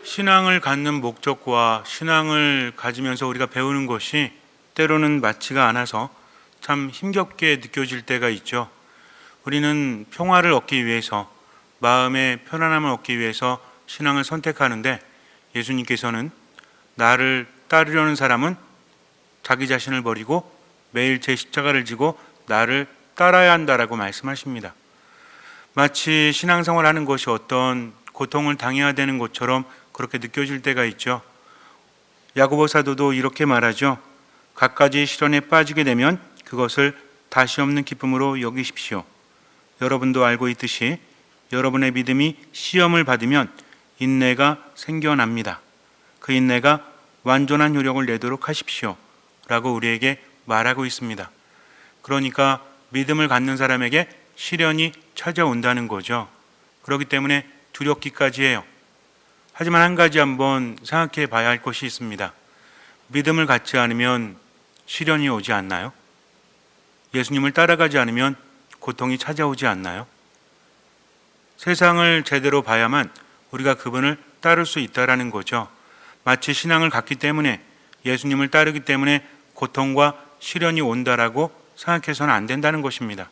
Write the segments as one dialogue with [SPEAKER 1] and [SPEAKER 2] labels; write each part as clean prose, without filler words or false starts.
[SPEAKER 1] 신앙을 갖는 목적과 신앙을 가지면서 우리가 배우는 것이 때로는 맞지가 않아서 참 힘겹게 느껴질 때가 있죠. 우리는 평화를 얻기 위해서, 마음의 편안함을 얻기 위해서 신앙을 선택하는데, 예수님께서는 나를 따르려는 사람은 자기 자신을 버리고 매일 제 십자가를 지고 나를 따라야 한다라고 말씀하십니다. 마치 신앙생활하는 것이 어떤 고통을 당해야 되는 것처럼 그렇게 느껴질 때가 있죠. 야고보 사도도 이렇게 말하죠. 갖가지 시련에 빠지게 되면 그것을 다시 없는 기쁨으로 여기십시오. 여러분도 알고 있듯이 여러분의 믿음이 시험을 받으면 인내가 생겨납니다. 그 인내가 완전한 효력을 내도록 하십시오 라고 우리에게 말하고 있습니다. 그러니까 믿음을 갖는 사람에게 시련이 찾아온다는 거죠. 그렇기 때문에 두렵기까지 해요. 하지만 한 가지 한번 생각해 봐야 할 것이 있습니다. 믿음을 갖지 않으면 시련이 오지 않나요? 예수님을 따라가지 않으면 고통이 찾아오지 않나요? 세상을 제대로 봐야만 우리가 그분을 따를 수 있다라는 거죠. 마치 신앙을 갖기 때문에, 예수님을 따르기 때문에 고통과 시련이 온다라고 생각해서는 안 된다는 것입니다.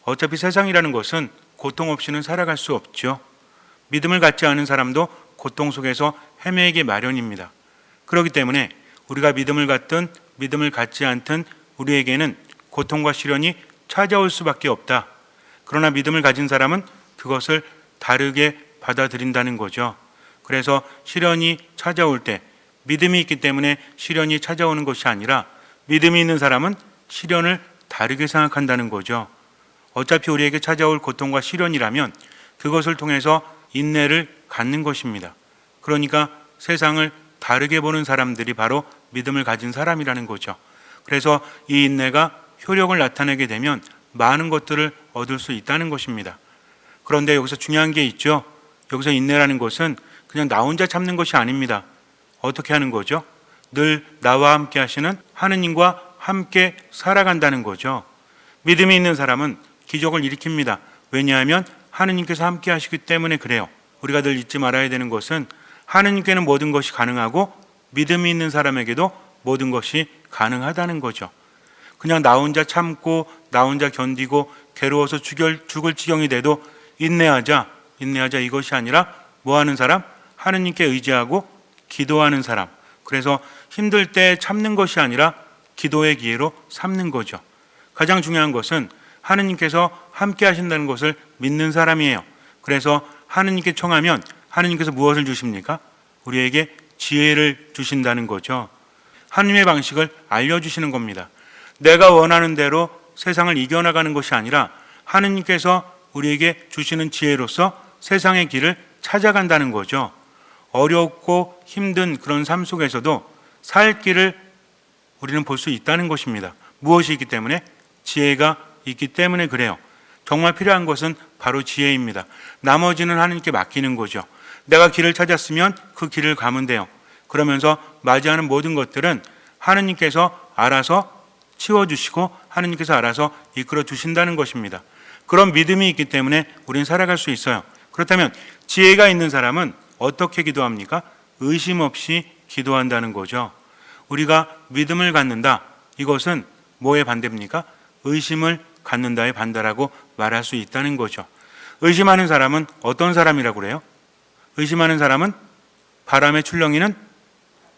[SPEAKER 1] 어차피 세상이라는 것은 고통 없이는 살아갈 수 없죠. 믿음을 갖지 않은 사람도 고통 속에서 헤매기 마련입니다. 그렇기 때문에 우리가 믿음을 갖든 믿음을 갖지 않든 우리에게는 고통과 시련이 찾아올 수밖에 없다. 그러나 믿음을 가진 사람은 그것을 다르게 받아들인다는 거죠. 그래서 시련이 찾아올 때 믿음이 있기 때문에 시련이 찾아오는 것이 아니라, 믿음이 있는 사람은 시련을 다르게 생각한다는 거죠. 어차피 우리에게 찾아올 고통과 시련이라면 그것을 통해서 인내를 갖는 것입니다. 그러니까 세상을 다르게 보는 사람들이 바로 믿음을 가진 사람이라는 거죠. 그래서 이 인내가 효력을 나타내게 되면 많은 것들을 얻을 수 있다는 것입니다. 그런데 여기서 중요한 게 있죠. 여기서 인내라는 것은 그냥 나 혼자 참는 것이 아닙니다. 어떻게 하는 거죠? 늘 나와 함께 하시는 하느님과 함께 살아간다는 거죠. 믿음이 있는 사람은 기적을 일으킵니다. 왜냐하면 하느님께서 함께 하시기 때문에 그래요. 우리가 늘 잊지 말아야 되는 것은 하느님께는 모든 것이 가능하고 믿음이 있는 사람에게도 모든 것이 가능하다는 거죠. 그냥 나 혼자 참고 나 혼자 견디고 괴로워서 죽을 지경이 돼도 인내하자 이것이 아니라 뭐 하는 사람? 하느님께 의지하고 기도하는 사람. 그래서 힘들 때 참는 것이 아니라 기도의 기회로 삼는 거죠. 가장 중요한 것은 하느님께서 함께 하신다는 것을 믿는 사람이에요. 그래서 하느님께 청하면 하느님께서 무엇을 주십니까? 우리에게 지혜를 주신다는 거죠. 하느님의 방식을 알려주시는 겁니다. 내가 원하는 대로 세상을 이겨나가는 것이 아니라 하느님께서 우리에게 주시는 지혜로서 세상의 길을 찾아간다는 거죠. 어렵고 힘든 그런 삶 속에서도 살 길을 우리는 볼 수 있다는 것입니다. 무엇이 있기 때문에? 지혜가 있기 때문에 그래요. 정말 필요한 것은 바로 지혜입니다. 나머지는 하느님께 맡기는 거죠. 내가 길을 찾았으면 그 길을 가면 돼요. 그러면서 맞이하는 모든 것들은 하느님께서 알아서 치워주시고 하느님께서 알아서 이끌어 주신다는 것입니다. 그런 믿음이 있기 때문에 우리는 살아갈 수 있어요. 그렇다면 지혜가 있는 사람은 어떻게 기도합니까? 의심 없이 기도한다는 거죠. 우리가 믿음을 갖는다, 이것은 뭐의 반대입니까? 의심을 갖는다의 반대라고 말할 수 있다는 거죠. 의심하는 사람은 어떤 사람이라고 그래요? 의심하는 사람은 바람에 출렁이는,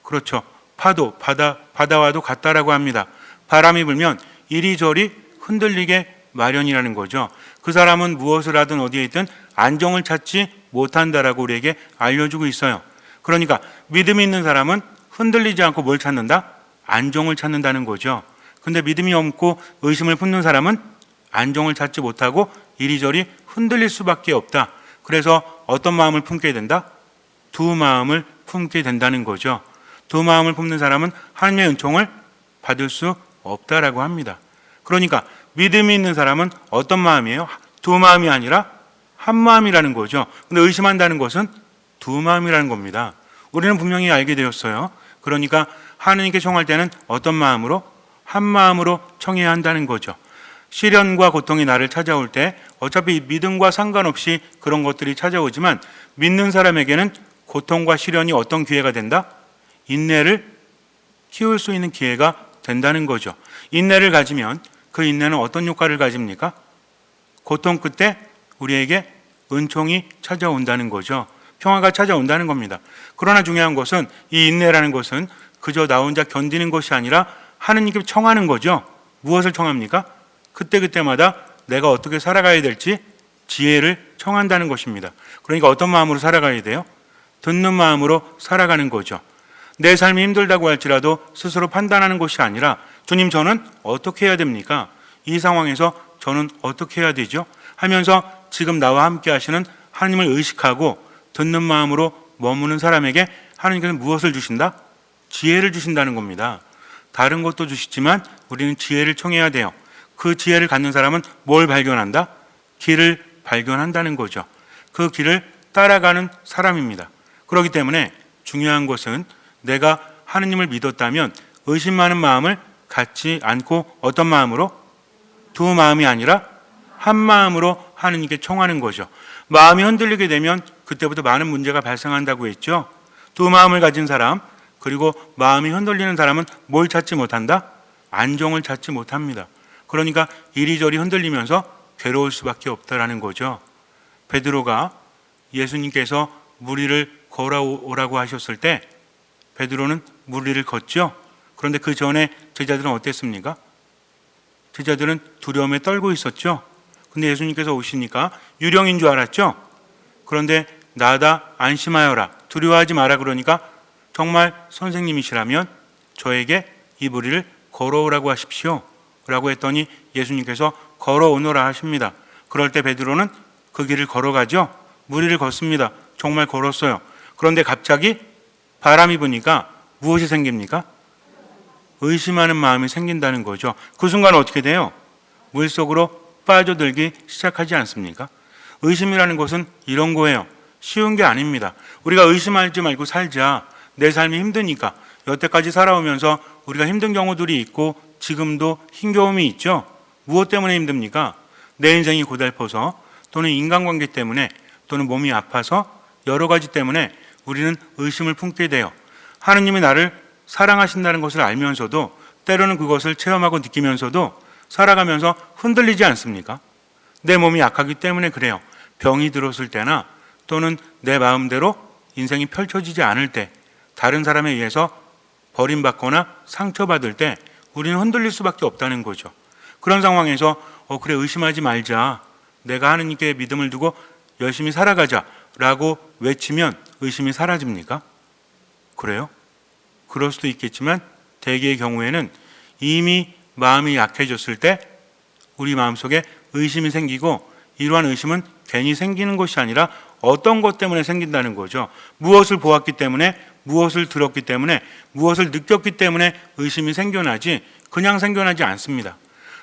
[SPEAKER 1] 그렇죠, 파도, 바다와도 같다라고 합니다. 바람이 불면 이리저리 흔들리게 마련이라는 거죠. 그 사람은 무엇을 하든 어디에 있든 안정을 찾지 못한다라고 우리에게 알려주고 있어요. 그러니까 믿음이 있는 사람은 흔들리지 않고 뭘 찾는다? 안정을 찾는다는 거죠. 근데 믿음이 없고 의심을 품는 사람은 안정을 찾지 못하고 이리저리 흔들릴 수밖에 없다. 그래서 어떤 마음을 품게 된다? 두 마음을 품게 된다는 거죠. 두 마음을 품는 사람은 하나님의 은총을 받을 수 없다라고 합니다. 그러니까 믿음이 있는 사람은 어떤 마음이에요? 두 마음이 아니라 한 마음이라는 거죠. 근데 의심한다는 것은 두 마음이라는 겁니다. 우리는 분명히 알게 되었어요. 그러니까 하느님께 청할 때는 어떤 마음으로? 한 마음으로 청해야 한다는 거죠. 시련과 고통이 나를 찾아올 때 어차피 믿음과 상관없이 그런 것들이 찾아오지만 믿는 사람에게는 고통과 시련이 어떤 기회가 된다? 인내를 키울 수 있는 기회가 된다는 거죠. 인내를 가지면 그 인내는 어떤 효과를 가집니까? 고통 끝에 우리에게 은총이 찾아온다는 거죠. 평화가 찾아온다는 겁니다. 그러나 중요한 것은 이 인내라는 것은 그저 나 혼자 견디는 것이 아니라 하느님께 청하는 거죠. 무엇을 청합니까? 그때그때마다 내가 어떻게 살아가야 될지 지혜를 청한다는 것입니다. 그러니까 어떤 마음으로 살아가야 돼요? 듣는 마음으로 살아가는 거죠. 내 삶이 힘들다고 할지라도 스스로 판단하는 것이 아니라 주님, 저는 어떻게 해야 됩니까? 이 상황에서 저는 어떻게 해야 되죠? 하면서 지금 나와 함께 하시는 하나님을 의식하고 듣는 마음으로 머무는 사람에게 하나님께서 무엇을 주신다? 지혜를 주신다는 겁니다. 다른 것도 주시지만 우리는 지혜를 청해야 돼요. 그 지혜를 갖는 사람은 뭘 발견한다? 길을 발견한다는 거죠. 그 길을 따라가는 사람입니다. 그렇기 때문에 중요한 것은 내가 하느님을 믿었다면 의심 많은 마음을 갖지 않고 어떤 마음으로? 두 마음이 아니라 한 마음으로 하느님께 청하는 거죠. 마음이 흔들리게 되면 그때부터 많은 문제가 발생한다고 했죠. 두 마음을 가진 사람, 그리고 마음이 흔들리는 사람은 뭘 찾지 못한다? 안정을 찾지 못합니다. 그러니까 이리저리 흔들리면서 괴로울 수밖에 없다라는 거죠. 베드로가 예수님께서 물 위를 걸어오라고 하셨을 때 베드로는 물 위를 걷죠. 그런데 그 전에 제자들은 어땠습니까? 제자들은 두려움에 떨고 있었죠. 근데 예수님께서 오시니까 유령인 줄 알았죠. 그런데 나다, 안심하여라, 두려워하지 마라 그러니까 정말 선생님이시라면 저에게 이 물 위를 걸어오라고 하십시오 라고 했더니 예수님께서 걸어오너라 하십니다. 그럴 때 베드로는 그 길을 걸어가죠. 물 위를 걷습니다. 정말 걸었어요. 그런데 갑자기 바람이 부니까 무엇이 생깁니까? 의심하는 마음이 생긴다는 거죠. 그 순간 어떻게 돼요? 물속으로 빠져들기 시작하지 않습니까? 의심이라는 것은 이런 거예요. 쉬운 게 아닙니다. 우리가 의심하지 말고 살자. 내 삶이 힘드니까. 여태까지 살아오면서 우리가 힘든 경우들이 있고 지금도 힘겨움이 있죠. 무엇 때문에 힘듭니까? 내 인생이 고달퍼서 또는 인간관계 때문에 또는 몸이 아파서 여러 가지 때문에 우리는 의심을 품게 돼요. 하느님이 나를 사랑하신다는 것을 알면서도 때로는 그것을 체험하고 느끼면서도 살아가면서 흔들리지 않습니까? 내 몸이 약하기 때문에 그래요. 병이 들었을 때나 또는 내 마음대로 인생이 펼쳐지지 않을 때, 다른 사람에 의해서 버림받거나 상처받을 때 우리는 흔들릴 수밖에 없다는 거죠. 그런 상황에서 그래, 의심하지 말자, 내가 하느님께 믿음을 두고 열심히 살아가자 라고 외치면 의심이 사라집니까? 그래요? 그럴 수도 있겠지만 대개의 경우에는 이미 마음이 약해졌을 때 우리 마음속에 의심이 생기고, 이러한 의심은 괜히 생기는 것이 아니라 어떤 것 때문에 생긴다는 거죠. 무엇을 보았기 때문에, 무엇을 들었기 때문에, 무엇을 느꼈기 때문에 의심이 생겨나지 그냥 생겨나지 않습니다.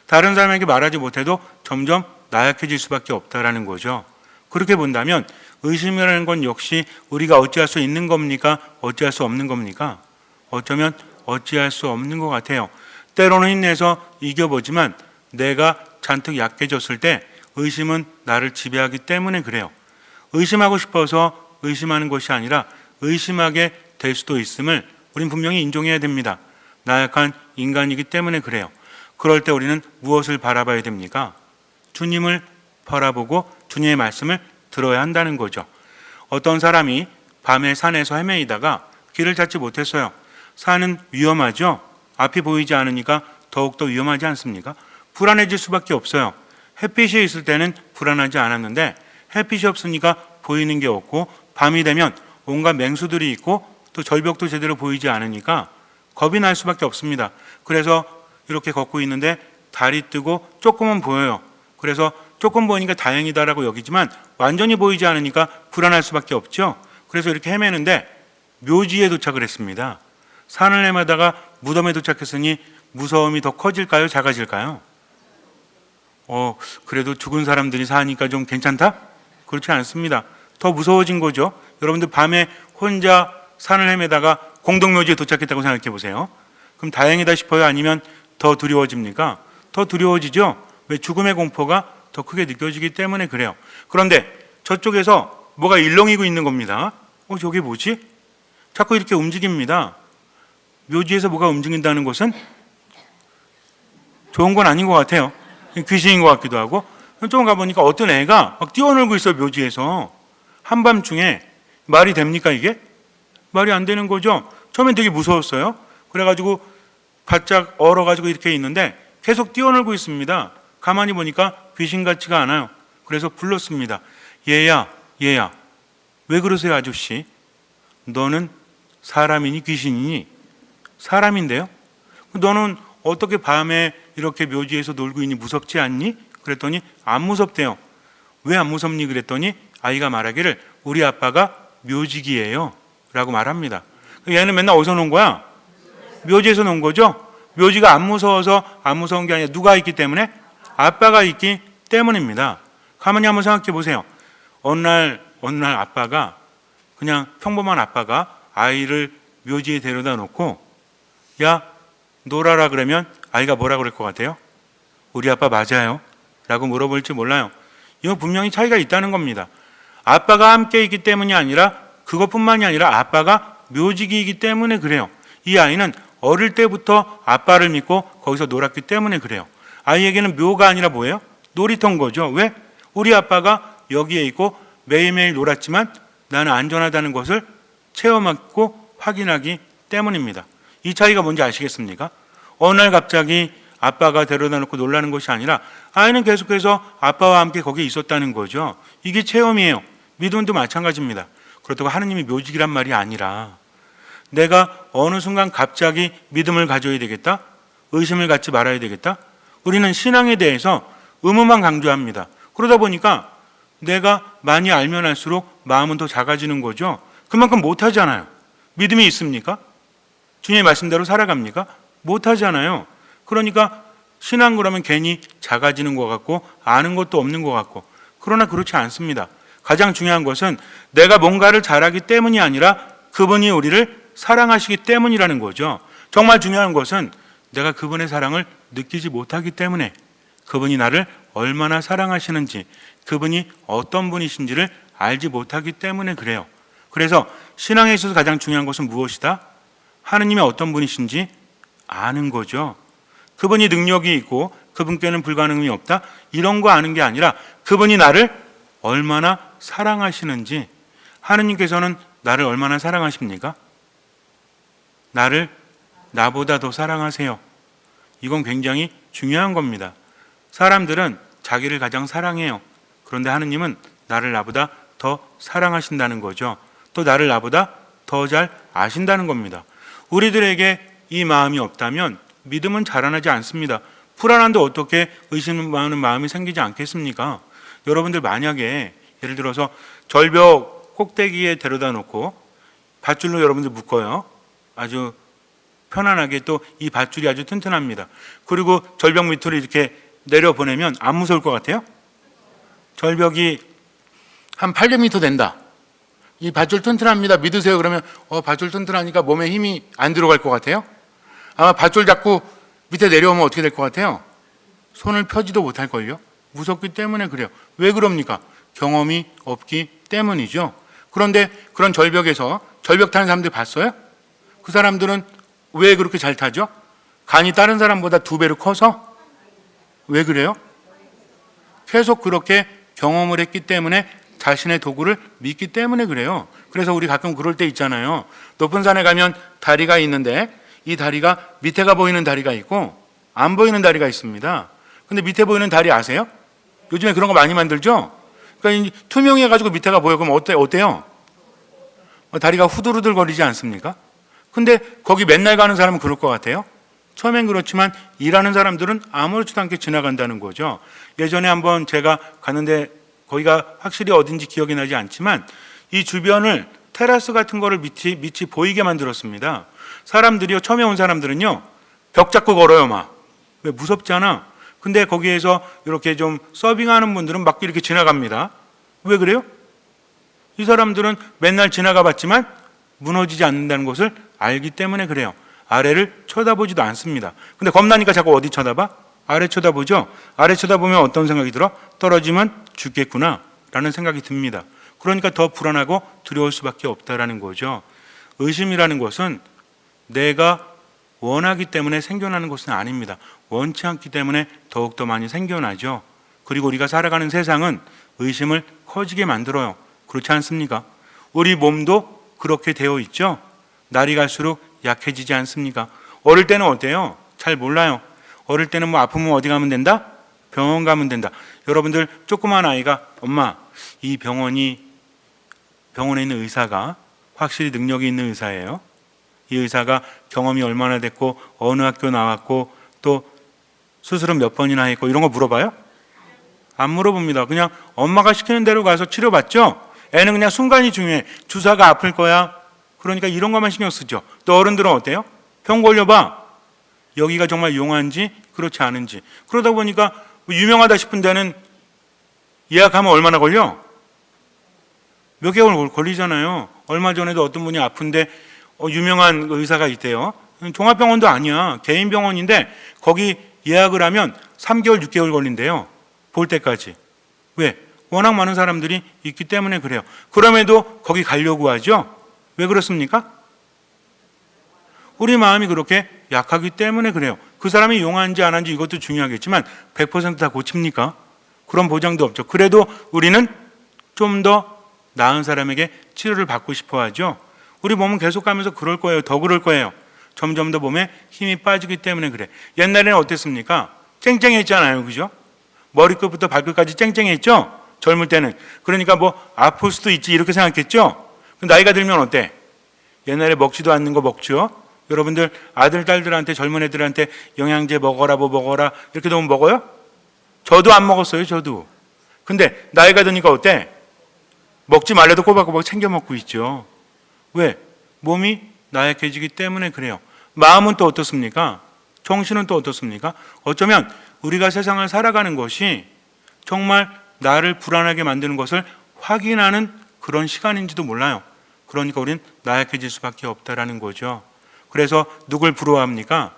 [SPEAKER 1] 다른 사람에게 말하지 못해도 점점 나약해질 수밖에 없다라는 거죠. 그렇게 본다면 의심이라는 건 역시 우리가 어찌할 수 있는 겁니까? 어찌할 수 없는 겁니까? 어쩌면 어찌할 수 없는 것 같아요. 때로는 힘내서 이겨보지만 내가 잔뜩 약해졌을 때 의심은 나를 지배하기 때문에 그래요. 의심하고 싶어서 의심하는 것이 아니라 의심하게 될 수도 있음을 우린 분명히 인정해야 됩니다. 나약한 인간이기 때문에 그래요. 그럴 때 우리는 무엇을 바라봐야 됩니까? 주님을 바라보고 주님의 말씀을 들어야 한다는 거죠. 어떤 사람이 밤에 산에서 헤매이다가 길을 찾지 못했어요. 산은 위험하죠. 앞이 보이지 않으니까 더욱더 위험하지 않습니까? 불안해질 수밖에 없어요. 햇빛이 있을 때는 불안하지 않았는데 햇빛이 없으니까 보이는 게 없고, 밤이 되면 온갖 맹수들이 있고 또 절벽도 제대로 보이지 않으니까 겁이 날 수밖에 없습니다. 그래서 이렇게 걷고 있는데 달이 뜨고 조금은 보여요. 그래서 조금 보이니까 다행이다라고 여기지만 완전히 보이지 않으니까 불안할 수밖에 없죠. 그래서 이렇게 헤매는데 묘지에 도착을 했습니다. 산을 헤매다가 무덤에 도착했으니 무서움이 더 커질까요? 작아질까요? 그래도 죽은 사람들이 사니까 좀 괜찮다? 그렇지 않습니다. 더 무서워진 거죠. 여러분들 밤에 혼자 산을 헤매다가 공동묘지에 도착했다고 생각해 보세요. 그럼 다행이다 싶어요? 아니면 더 두려워집니까? 더 두려워지죠. 왜? 죽음의 공포가 더 크게 느껴지기 때문에 그래요. 그런데 저쪽에서 뭐가 일렁이고 있는 겁니다. 저게 뭐지? 자꾸 이렇게 움직입니다. 묘지에서 뭐가 움직인다는 것은 좋은 건 아닌 것 같아요. 귀신인 것 같기도 하고. 좀 가보니까 어떤 애가 막 뛰어놀고 있어요, 묘지에서. 한밤중에. 말이 됩니까, 이게? 말이 안 되는 거죠. 처음엔 되게 무서웠어요. 그래가지고 바짝 얼어가지고 이렇게 있는데 계속 뛰어놀고 있습니다. 가만히 보니까 귀신 같지가 않아요. 그래서 불렀습니다. 얘야, 왜 그러세요, 아저씨? 너는 사람이니 귀신이니? 사람인데요? 너는 어떻게 밤에 이렇게 묘지에서 놀고 있니? 무섭지 않니? 그랬더니 안 무섭대요. 왜 안 무섭니? 그랬더니 아이가 말하기를 우리 아빠가 묘지기예요 라고 말합니다. 얘는 맨날 어디서 논 거야? 묘지에서 논 거죠? 묘지가 안 무서워서 안 무서운 게 아니라 누가 있기 때문에? 아빠가 있기 때문입니다. 가만히 한번 생각해 보세요. 어느 날 아빠가, 그냥 평범한 아빠가 아이를 묘지에 데려다 놓고 야, 놀아라 그러면 아이가 뭐라 그럴 것 같아요? 우리 아빠 맞아요? 라고 물어볼지 몰라요. 이거 분명히 차이가 있다는 겁니다. 아빠가 함께 있기 때문이 아니라 그것뿐만이 아니라 아빠가 묘지기이기 때문에 그래요. 이 아이는 어릴 때부터 아빠를 믿고 거기서 놀았기 때문에 그래요. 아이에게는 묘가 아니라 뭐예요? 놀이터인 거죠. 왜? 우리 아빠가 여기에 있고 매일매일 놀았지만 나는 안전하다는 것을 체험하고 확인하기 때문입니다. 이 차이가 뭔지 아시겠습니까? 어느 날 갑자기 아빠가 데려다 놓고 놀라는 것이 아니라 아이는 계속해서 아빠와 함께 거기에 있었다는 거죠. 이게 체험이에요. 믿음도 마찬가지입니다. 그렇다고 하느님이 묘지기란 말이 아니라 내가 어느 순간 갑자기 믿음을 가져야 되겠다? 의심을 갖지 말아야 되겠다? 우리는 신앙에 대해서 의무만 강조합니다. 그러다 보니까 내가 많이 알면 알수록 마음은 더 작아지는 거죠. 그만큼 못하잖아요. 믿음이 있습니까? 주님의 말씀대로 살아갑니까? 못하잖아요. 그러니까 신앙 그러면 괜히 작아지는 것 같고 아는 것도 없는 것 같고, 그러나 그렇지 않습니다. 가장 중요한 것은 내가 뭔가를 잘하기 때문이 아니라 그분이 우리를 사랑하시기 때문이라는 거죠. 정말 중요한 것은 내가 그분의 사랑을 느끼지 못하기 때문에, 그분이 나를 얼마나 사랑하시는지, 그분이 어떤 분이신지를 알지 못하기 때문에 그래요. 그래서 신앙에 있어서 가장 중요한 것은 무엇이다? 하느님이 어떤 분이신지 아는 거죠. 그분이 능력이 있고 그분께는 불가능이 없다, 이런 거 아는 게 아니라 그분이 나를 얼마나 사랑하시는지. 하느님께서는 나를 얼마나 사랑하십니까? 나를 나보다 더 사랑하세요. 이건 굉장히 중요한 겁니다. 사람들은 자기를 가장 사랑해요. 그런데 하느님은 나를 나보다 더 사랑하신다는 거죠. 또 나를 나보다 더 잘 아신다는 겁니다. 우리들에게 이 마음이 없다면 믿음은 자라나지 않습니다. 불안한데 어떻게 의심하는 마음이 생기지 않겠습니까? 여러분들 만약에 예를 들어서 절벽 꼭대기에 데려다 놓고 밧줄로 여러분들 묶어요. 아주 편안하게, 또 이 밧줄이 아주 튼튼합니다. 그리고 절벽 밑으로 이렇게 내려보내면 안 무서울 것 같아요? 절벽이 한 800m 된다. 이 밧줄 튼튼합니다. 믿으세요. 그러면 밧줄 튼튼하니까 몸에 힘이 안 들어갈 것 같아요? 아마 밧줄 잡고 밑에 내려오면 어떻게 될 것 같아요? 손을 펴지도 못할걸요? 무섭기 때문에 그래요. 왜 그럽니까? 경험이 없기 때문이죠. 그런데 그런 절벽에서 절벽 타는 사람들 봤어요? 그 사람들은 왜 그렇게 잘 타죠? 간이 다른 사람보다 2배로 커서? 왜 그래요? 계속 그렇게 경험을 했기 때문에, 자신의 도구를 믿기 때문에 그래요. 그래서 우리 가끔 그럴 때 있잖아요. 높은 산에 가면 다리가 있는데 이 다리가 밑에가 보이는 다리가 있고 안 보이는 다리가 있습니다. 근데 밑에 보이는 다리 아세요? 요즘에 그런 거 많이 만들죠? 그러니까 투명해가지고 밑에가 보여. 그럼 어때요? 다리가 후들후들 거리지 않습니까? 근데 거기 맨날 가는 사람은 그럴 것 같아요? 처음엔 그렇지만 일하는 사람들은 아무렇지도 않게 지나간다는 거죠. 예전에 한번 제가 갔는데 거기가 확실히 어딘지 기억이 나지 않지만 이 주변을 테라스 같은 거를 밑이 보이게 만들었습니다. 사람들이요, 처음에 온 사람들은요 벽 잡고 걸어요. 막 왜? 무섭잖아. 근데 거기에서 이렇게 좀 서빙하는 분들은 막 이렇게 지나갑니다. 왜 그래요? 이 사람들은 맨날 지나가 봤지만 무너지지 않는다는 것을 알기 때문에 그래요. 아래를 쳐다보지도 않습니다. 근데 겁나니까 자꾸 어디 쳐다봐? 아래 쳐다보죠. 아래 쳐다보면 어떤 생각이 들어? 떨어지면 죽겠구나 라는 생각이 듭니다. 그러니까 더 불안하고 두려울 수밖에 없다라는 거죠. 의심이라는 것은 내가 원하기 때문에 생겨나는 것은 아닙니다. 원치 않기 때문에 더욱더 많이 생겨나죠. 그리고 우리가 살아가는 세상은 의심을 커지게 만들어요. 그렇지 않습니까? 우리 몸도 그렇게 되어 있죠. 날이 갈수록 약해지지 않습니까? 어릴 때는 어때요? 잘 몰라요. 어릴 때는 뭐 아프면 어디 가면 된다? 병원 가면 된다. 여러분들 조그만 아이가 엄마 이 병원에 있는 의사가 확실히 능력이 있는 의사예요. 이 의사가 경험이 얼마나 됐고 어느 학교 나왔고 또 수술은 몇 번이나 했고 이런 거 물어봐요? 안 물어봅니다. 그냥 엄마가 시키는 대로 가서 치료받죠. 애는 그냥 순간이 중요해. 주사가 아플 거야. 그러니까 이런 것만 신경 쓰죠. 또 어른들은 어때요? 병 걸려봐. 여기가 정말 용한지 그렇지 않은지. 그러다 보니까 유명하다 싶은 데는 예약하면 얼마나 걸려? 몇 개월 걸리잖아요. 얼마 전에도 어떤 분이 아픈데 유명한 의사가 있대요. 종합병원도 아니야. 개인 병원인데 거기 예약을 하면 3개월, 6개월 걸린대요. 볼 때까지. 왜? 워낙 많은 사람들이 있기 때문에 그래요. 그럼에도 거기 가려고 하죠. 왜 그렇습니까? 우리 마음이 그렇게 약하기 때문에 그래요. 그 사람이 용한지 안 한지 이것도 중요하겠지만 100% 다 고칩니까? 그런 보장도 없죠. 그래도 우리는 좀 더 나은 사람에게 치료를 받고 싶어 하죠. 우리 몸은 계속 가면서 그럴 거예요. 더 그럴 거예요. 점점 더 몸에 힘이 빠지기 때문에 그래. 옛날에는 어땠습니까? 쨍쨍했잖아요. 그죠? 머리끝부터 발끝까지 쨍쨍했죠? 젊을 때는. 그러니까 뭐 아플 수도 있지 이렇게 생각했죠? 나이가 들면 어때? 옛날에 먹지도 않는 거 먹죠? 여러분들 아들, 딸들한테 젊은 애들한테 영양제 먹어라 뭐 먹어라 이렇게 너무 먹어요? 저도 안 먹었어요. 저도. 근데 나이가 드니까 어때? 먹지 말래도 꼬박꼬박 챙겨 먹고 있죠. 왜? 몸이 나약해지기 때문에 그래요. 마음은 또 어떻습니까? 정신은 또 어떻습니까? 어쩌면 우리가 세상을 살아가는 것이 정말 나를 불안하게 만드는 것을 확인하는 그런 시간인지도 몰라요. 그러니까 우린 나약해질 수밖에 없다라는 거죠. 그래서 누굴 부러워합니까?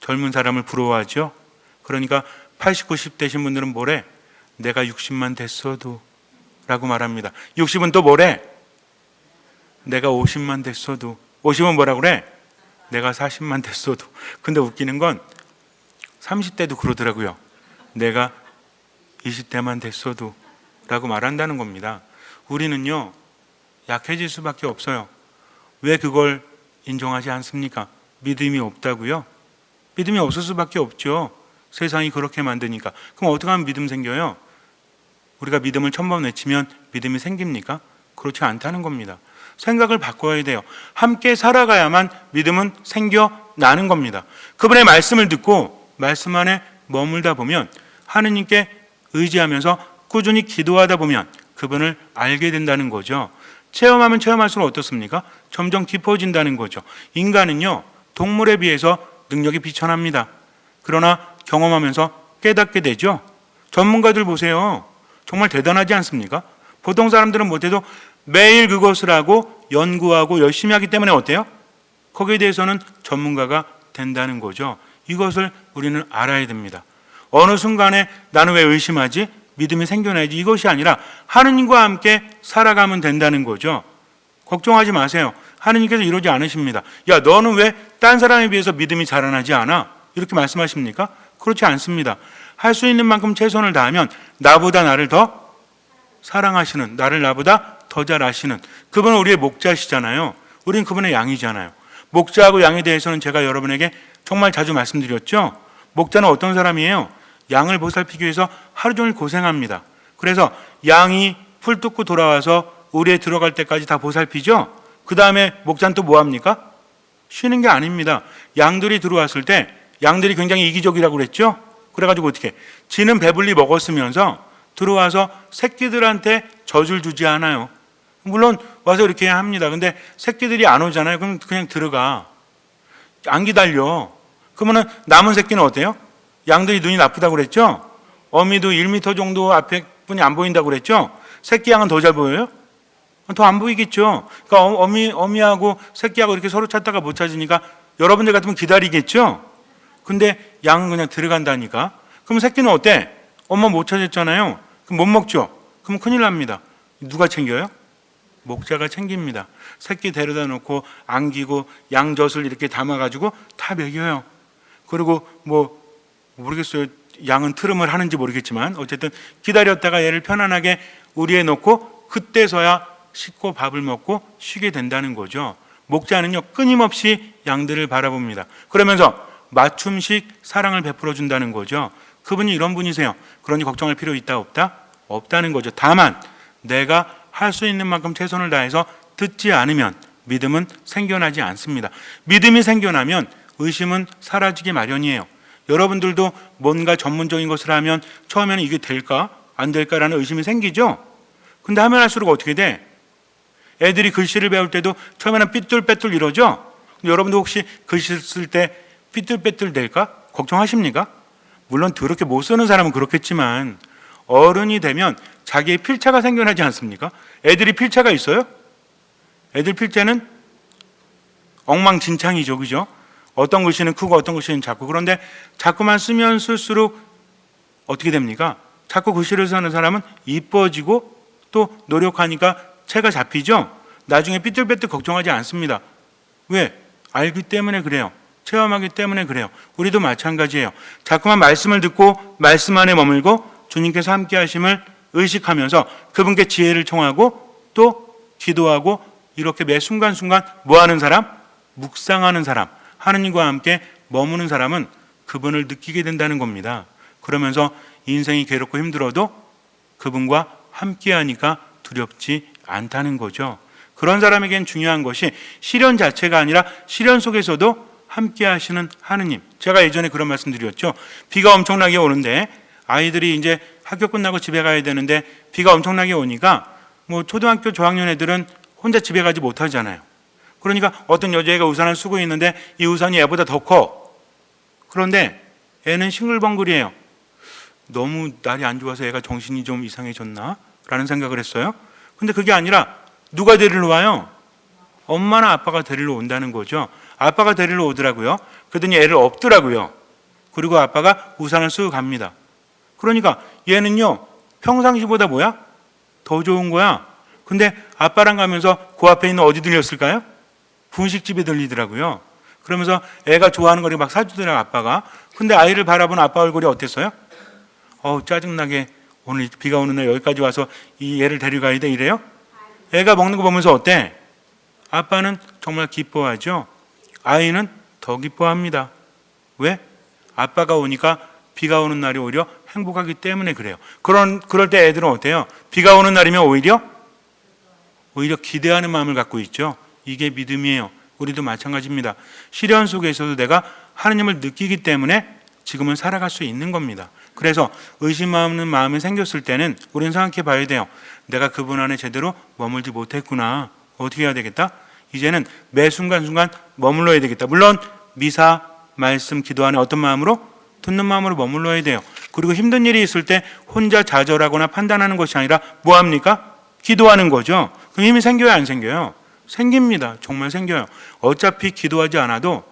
[SPEAKER 1] 젊은 사람을 부러워하죠. 그러니까 80, 90 되신 분들은 뭐래? 내가 60만 됐어도 라고 말합니다. 60은 또 뭐래? 내가 50만 됐어도. 50은 뭐라 그래? 내가 40만 됐어도. 근데 웃기는 건 30대도 그러더라고요. 내가 20대만 됐어도 라고 말한다는 겁니다. 우리는요 약해질 수밖에 없어요. 왜 그걸 인정하지 않습니까? 믿음이 없다고요? 믿음이 없을 수밖에 없죠. 세상이 그렇게 만드니까. 그럼 어떻게 하면 믿음 생겨요? 우리가 믿음을 1000번 외치면 믿음이 생깁니까? 그렇지 않다는 겁니다. 생각을 바꿔야 돼요. 함께 살아가야만 믿음은 생겨나는 겁니다. 그분의 말씀을 듣고 말씀 안에 머물다 보면 하느님께 의지하면서 꾸준히 기도하다 보면 그분을 알게 된다는 거죠. 체험하면 체험할수록 어떻습니까? 점점 깊어진다는 거죠. 인간은요 동물에 비해서 능력이 비천합니다. 그러나 경험하면서 깨닫게 되죠. 전문가들 보세요. 정말 대단하지 않습니까? 보통 사람들은 못해도 매일 그것을 하고 연구하고 열심히 하기 때문에 어때요? 거기에 대해서는 전문가가 된다는 거죠. 이것을 우리는 알아야 됩니다. 어느 순간에 나는 왜 의심하지? 믿음이 생겨나야지. 이것이 아니라 하느님과 함께 살아가면 된다는 거죠. 걱정하지 마세요. 하느님께서 이러지 않으십니다. 야, 너는 왜 딴 사람에 비해서 믿음이 자라나지 않아? 이렇게 말씀하십니까? 그렇지 않습니다. 할 수 있는 만큼 최선을 다하면 나보다 나를 더 사랑하시는, 나를 나보다 더 잘 아시는 그분은 우리의 목자시잖아요. 우린 그분의 양이잖아요. 목자하고 양에 대해서는 제가 여러분에게 정말 자주 말씀드렸죠. 목자는 어떤 사람이에요? 양을 보살피기 위해서 하루 종일 고생합니다. 그래서 양이 풀 뜯고 돌아와서 우리에 들어갈 때까지 다 보살피죠. 그 다음에 목자는 또 뭐합니까? 쉬는 게 아닙니다. 양들이 들어왔을 때 양들이 굉장히 이기적이라고 그랬죠. 그래가지고 어떻게 지는 배불리 먹었으면서 들어와서 새끼들한테 젖을 주지 않아요. 물론 와서 이렇게 합니다. 근데 새끼들이 안 오잖아요. 그럼 그냥 들어가. 안 기다려. 그러면 남은 새끼는 어때요? 양들이 눈이 나쁘다고 그랬죠? 어미도 1m 정도 앞에 분이 안 보인다고 그랬죠? 새끼 양은 더 잘 보여요? 더 안 보이겠죠? 그러니까 어미하고 새끼하고 이렇게 서로 찾다가 못 찾으니까 여러분들 같으면 기다리겠죠? 근데 양은 그냥 들어간다니까? 그럼 새끼는 어때? 엄마 못 찾았잖아요. 그럼 못 먹죠? 그럼 큰일 납니다. 누가 챙겨요? 목자가 챙깁니다. 새끼 데려다 놓고 안기고 양젖을 이렇게 담아가지고 다 먹여요. 그리고 뭐 모르겠어요. 양은 트름을 하는지 모르겠지만 어쨌든 기다렸다가 얘를 편안하게 우리에 놓고 그때서야 씻고 밥을 먹고 쉬게 된다는 거죠. 목자는요 끊임없이 양들을 바라봅니다. 그러면서 맞춤식 사랑을 베풀어 준다는 거죠. 그분이 이런 분이세요. 그러니 걱정할 필요 있다 없다? 없다는 거죠. 다만 내가 할 수 있는 만큼 최선을 다해서 듣지 않으면 믿음은 생겨나지 않습니다. 믿음이 생겨나면 의심은 사라지기 마련이에요. 여러분들도 뭔가 전문적인 것을 하면 처음에는 이게 될까 안 될까라는 의심이 생기죠. 근데 하면 할수록 어떻게 돼? 애들이 글씨를 배울 때도 처음에는 삐뚤빼뚤 이러죠. 여러분도 혹시 글씨 쓸 때 삐뚤빼뚤 될까 걱정하십니까? 물론 더럽게 못 쓰는 사람은 그렇겠지만 어른이 되면 자기의 필자가 생겨나지 않습니까? 애들이 필자가 있어요? 애들 필자는 엉망진창이죠, 그죠? 어떤 글씨는 크고 어떤 글씨는 작고. 그런데 자꾸만 쓰면 쓸수록 어떻게 됩니까? 자꾸 글씨를 쓰는 사람은 이뻐지고 또 노력하니까 체가 잡히죠. 나중에 삐뚤빼뚤 걱정하지 않습니다. 왜? 알기 때문에 그래요. 체험하기 때문에 그래요. 우리도 마찬가지예요. 자꾸만 말씀을 듣고 말씀 안에 머물고 주님께서 함께 하심을 의식하면서 그분께 지혜를 청하고 또 기도하고 이렇게 매 순간순간 뭐하는 사람? 묵상하는 사람, 하느님과 함께 머무는 사람은 그분을 느끼게 된다는 겁니다. 그러면서 인생이 괴롭고 힘들어도 그분과 함께하니까 두렵지 않다는 거죠. 그런 사람에겐 중요한 것이 시련 자체가 아니라 시련 속에서도 함께 하시는 하느님. 제가 예전에 그런 말씀 드렸죠. 비가 엄청나게 오는데 아이들이 이제 학교 끝나고 집에 가야 되는데 비가 엄청나게 오니까 뭐 초등학교 저학년 애들은 혼자 집에 가지 못하잖아요. 그러니까 어떤 여자애가 우산을 쓰고 있는데 이 우산이 애보다 더 커. 그런데 애는 싱글벙글이에요. 너무 날이 안 좋아서 애가 정신이 좀 이상해졌나? 라는 생각을 했어요. 근데 그게 아니라 누가 데리러 와요? 엄마나 아빠가 데리러 온다는 거죠. 아빠가 데리러 오더라고요. 그러더니 애를 업더라고요. 그리고 아빠가 우산을 쓰고 갑니다. 그러니까 얘는요 평상시보다 뭐야? 더 좋은 거야. 근데 아빠랑 가면서 그 앞에 있는 어디 들렸을까요? 분식집에 들리더라고요. 그러면서 애가 좋아하는 거를 막 사주더라고요, 아빠가. 근데 아이를 바라본 아빠 얼굴이 어땠어요? 짜증나게 오늘 비가 오는 날 여기까지 와서 이 애를 데려가야 돼 이래요? 애가 먹는 거 보면서 어때? 아빠는 정말 기뻐하죠. 아이는 더 기뻐합니다. 왜? 아빠가 오니까 비가 오는 날이 오히려 행복하기 때문에 그래요. 그럴 때 애들은 어때요? 비가 오는 날이면 오히려 기대하는 마음을 갖고 있죠. 이게 믿음이에요. 우리도 마찬가지입니다. 시련 속에서도 내가 하느님을 느끼기 때문에 지금은 살아갈 수 있는 겁니다. 그래서 의심하는 마음이 생겼을 때는 우리는 생각해 봐야 돼요. 내가 그분 안에 제대로 머물지 못했구나. 어떻게 해야 되겠다? 이제는 매 순간순간 머물러야 되겠다. 물론 미사, 말씀, 기도 안에 어떤 마음으로? 듣는 마음으로 머물러야 돼요. 그리고 힘든 일이 있을 때 혼자 좌절하거나 판단하는 것이 아니라 뭐합니까? 기도하는 거죠. 그럼 힘이 생겨요, 안 생겨요? 생깁니다. 정말 생겨요. 어차피 기도하지 않아도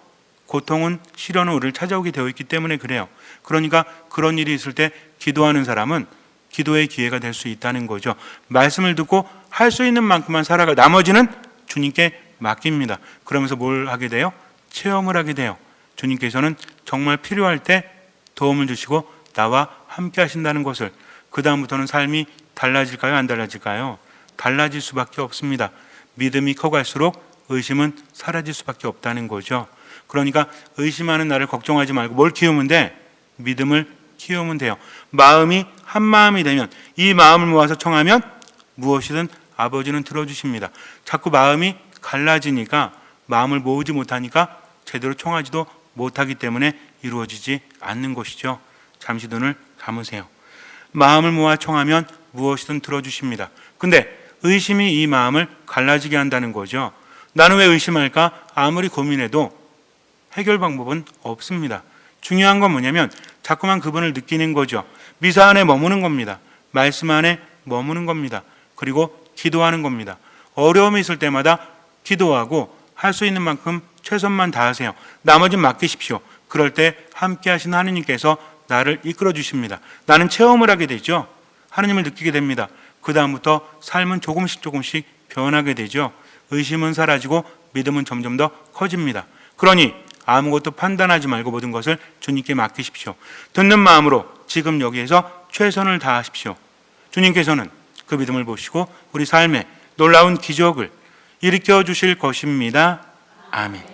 [SPEAKER 1] 고통은 시련은 우리를 찾아오게 되어 있기 때문에 그래요. 그러니까 그런 일이 있을 때 기도하는 사람은 기도의 기회가 될 수 있다는 거죠. 말씀을 듣고 할 수 있는 만큼만 살아가 나머지는 주님께 맡깁니다. 그러면서 뭘 하게 돼요? 체험을 하게 돼요. 주님께서는 정말 필요할 때 도움을 주시고 나와 함께 하신다는 것을. 그 다음부터는 삶이 달라질까요? 안 달라질까요? 달라질 수밖에 없습니다. 믿음이 커갈수록 의심은 사라질 수밖에 없다는 거죠. 그러니까 의심하는 나를 걱정하지 말고 뭘 키우면 돼? 믿음을 키우면 돼요. 마음이 한 마음이 되면 이 마음을 모아서 청하면 무엇이든 아버지는 들어주십니다. 자꾸 마음이 갈라지니까 마음을 모으지 못하니까 제대로 청하지도 못하기 때문에 이루어지지 않는 것이죠. 잠시 눈을 감으세요. 마음을 모아 청하면 무엇이든 들어주십니다. 근데 의심이 이 마음을 갈라지게 한다는 거죠. 나는 왜 의심할까? 아무리 고민해도 해결 방법은 없습니다. 중요한 건 뭐냐면 자꾸만 그분을 느끼는 거죠. 미사 안에 머무는 겁니다. 말씀 안에 머무는 겁니다. 그리고 기도하는 겁니다. 어려움이 있을 때마다 기도하고 할 수 있는 만큼 최선만 다하세요. 나머지는 맡기십시오. 그럴 때 함께 하신 하느님께서 나를 이끌어 주십니다. 나는 체험을 하게 되죠. 하느님을 느끼게 됩니다. 그 다음부터 삶은 조금씩 변하게 되죠. 의심은 사라지고 믿음은 점점 더 커집니다. 그러니 아무것도 판단하지 말고 모든 것을 주님께 맡기십시오. 듣는 마음으로 지금 여기에서 최선을 다하십시오. 주님께서는 그 믿음을 보시고 우리 삶에 놀라운 기적을 일으켜 주실 것입니다. 아멘.